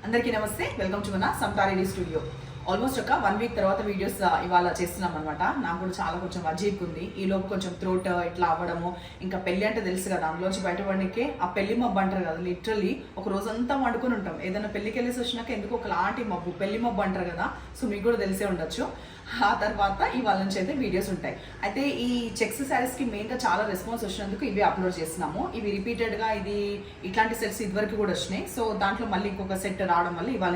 అందరికీ నమస్తే, welcome to మన సంతారెడ్డి స్టూడియో. ఆల్మోస్ట్ ఒక 1 వీక్ తర్వాత వీడియోస్ ఇవాళ చేస్తున్నాం అనమాట. నాకు కూడా చాలా కొంచెం అజీబ్ ఉంది. ఈ లోపు కొంచెం థ్రోట్ ఇట్లా అవ్వడము, ఇంకా పెళ్లి అంటే తెలుసు కదా, అందులోంచి బయటపడడానికి ఆ పెళ్లి మబ్బు అంటారు కదా, లిటరల్లీ ఒక రోజంతా వండుకొని ఉంటాం. ఏదైనా పెళ్లికి వెళ్ళేసి వచ్చినాక ఎందుకు ఒకలాంటి మబ్బు, పెళ్లి మబ్బు అంటారు కదా, సో మీకు కూడా తెలిసే ఉండొచ్చు. ఆ తర్వాత ఇవాళ నుంచి అయితే వీడియోస్ ఉంటాయి. అయితే ఈ చెక్స్ శారీస్కి మెయిన్గా చాలా రెస్పాన్స్ వచ్చినందుకు ఇవి అప్లోడ్ చేస్తున్నాము. ఇవి రిపీటెడ్గా ఇట్లాంటి సెట్స్ ఇదివరకు కూడా వచ్చినాయి. సో దాంట్లో మళ్ళీ ఇంకొక సెట్ రావడం వల్ల ఇవాళ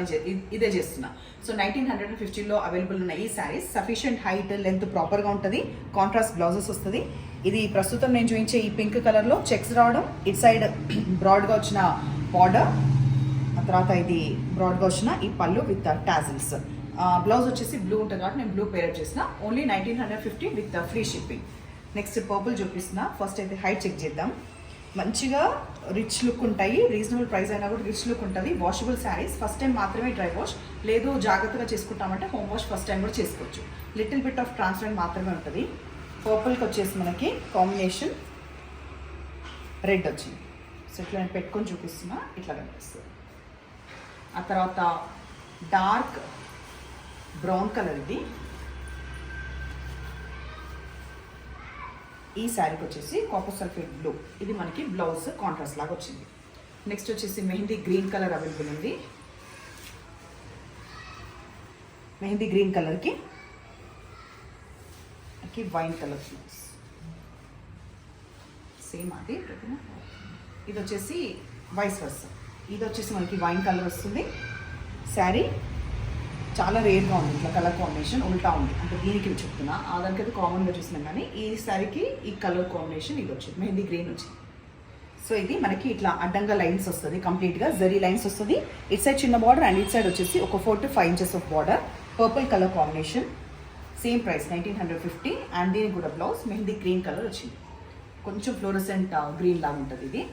ఇదే చేస్తున్నా. సో 1950లో అవైలబుల్ ఉన్న ఈ శారీస్ సఫిషియంట్ హైట్, లెంత్ ప్రాపర్గా ఉంటుంది. కాంట్రాస్ట్ బ్లౌజెస్ వస్తుంది. ఇది ప్రస్తుతం నేను చూపించే ఈ పింక్ కలర్లో చెక్స్ రావడం, ఇటు సైడ్ బ్రాడ్గా వచ్చిన బార్డర్, ఆ తర్వాత ఇది బ్రాడ్గా వచ్చిన ఈ పళ్ళు విత్ టాజిల్స్. బ్లౌజ్ వచ్చేసి బ్లూ ఉంటుంది కాబట్టి నేను బ్లూ పేరప్ చేసిన. Only 1950 with free shipping. Next purple చూపిస్తున్నా. ఫస్ట్ అయితే హైట్ చెక్ చేద్దాం. మంచిగా రిచ్ లుక్ ఉంటాయి, రీజనబుల్ ప్రైస్ అయినా కూడా రిచ్ లుక్ ఉంటుంది. వాషబుల్ శారీస్, ఫస్ట్ టైం మాత్రమే డ్రై వాష్, లేదు జాగ్రత్తగా చేసుకుంటామంటే హోమ్ వాష్ ఫస్ట్ టైం కూడా చేసుకోవచ్చు. లిటిల్ బిట్ ఆఫ్ ట్రాన్స్పరెంట్ మాత్రమే ఉంటుంది. పర్పుల్కి వచ్చేసి మనకి కాంబినేషన్ రెడ్ వచ్చింది. సో ఇట్లా నేను పెట్టుకొని చూపిస్తున్నా, ఇట్లా కనిపిస్తుంది. ఆ తర్వాత డార్క్ బ్రౌన్ కలర్, ఇది ఈ శారీకి వచ్చేసి కాపర్ సల్ఫేట్ బ్లూ, ఇది మనకి బ్లౌజ్ కాంట్రాస్ట్ లాగా వచ్చింది. నెక్స్ట్ వచ్చేసి మెహందీ గ్రీన్ కలర్ అవైలబుల్ ఉంది. మెహందీ గ్రీన్ కలర్కి వైన్ కలర్ బ్లౌజ్ సేమ్ అది. ఇది వచ్చేసి వైస్ వర్స, ఇది వచ్చేసి మనకి వైన్ కలర్ వస్తుంది. శారీ చాలా రేర్గా ఉంది, ఇట్లా కలర్ కాంబినేషన్ ఉల్టా ఉంది, అంటే దీనికి చెప్తున్నా. దానికైతే కామన్గా చూసినాం, కానీ ఈ శారీకి ఈ కలర్ కాంబినేషన్ ఇది వచ్చింది, మెహందీ గ్రీన్ వచ్చింది. సో ఇది మనకి ఇట్లా అడ్డంగా లైన్స్ వస్తుంది, కంప్లీట్గా జరీ లైన్స్ వస్తుంది. ఇట్ సైడ్ చిన్న బార్డర్ అండ్ ఇట్ సైడ్ వచ్చేసి ఒక 4 to 5 inches of border. Purple colour combination, same price 1950. And దీనికి కూడా బ్లౌజ్ మెహందీ గ్రీన్ కలర్ వచ్చింది. కొంచెం ఫ్లోరసెంట్ గ్రీన్ లాగా ఉంటుంది ఇది.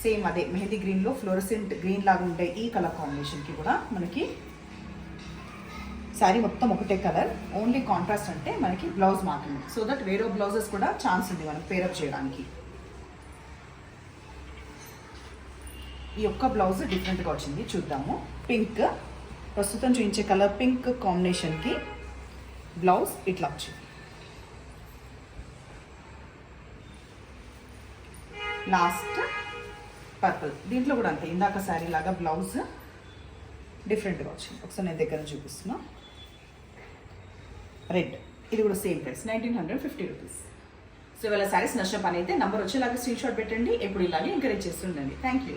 సేమ్ అదే మెహందీ గ్రీన్లో ఫ్లోరసెంట్ గ్రీన్ లాగా ఉండే ఈ కలర్ కాంబినేషన్కి కూడా మనకి శారీ మొత్తం ఒకటే కలర్, ఓన్లీ కాంట్రాస్ట్ అంటే మనకి బ్లౌజ్ మాత్రమే. సో దట్ వేరే బ్లౌజెస్ కూడా ఛాన్స్ ఉంది మనకి పేరప్ చేయడానికి. ఈ ఒక్క బ్లౌజ్ డిఫరెంట్గా వచ్చింది, చూద్దాము. పింక్, ప్రస్తుతం చూపించే కలర్ పింక్ కాంబినేషన్కి బ్లౌజ్ ఇట్లా వచ్చింది. లాస్ట్ పర్పుల్, దీంట్లో కూడా అంతే, ఇందాక శారీ లాగా బ్లౌజ్ డిఫరెంట్గా వచ్చింది. ఒకసారి నేను దగ్గర చూపిస్తున్నా. రెడ్, ఇది కూడా సేమ్ ప్రైస్ 1950 రూపీస్. సో ఇవాళ శారీస్ నష్టం పని అయితే నంబర్ వచ్చేలాగా స్క్రీన్ షాట్ పెట్టండి. ఎప్పుడు ఇలాగే ఎంకరేజ్ చేస్తుండండి. Thank you.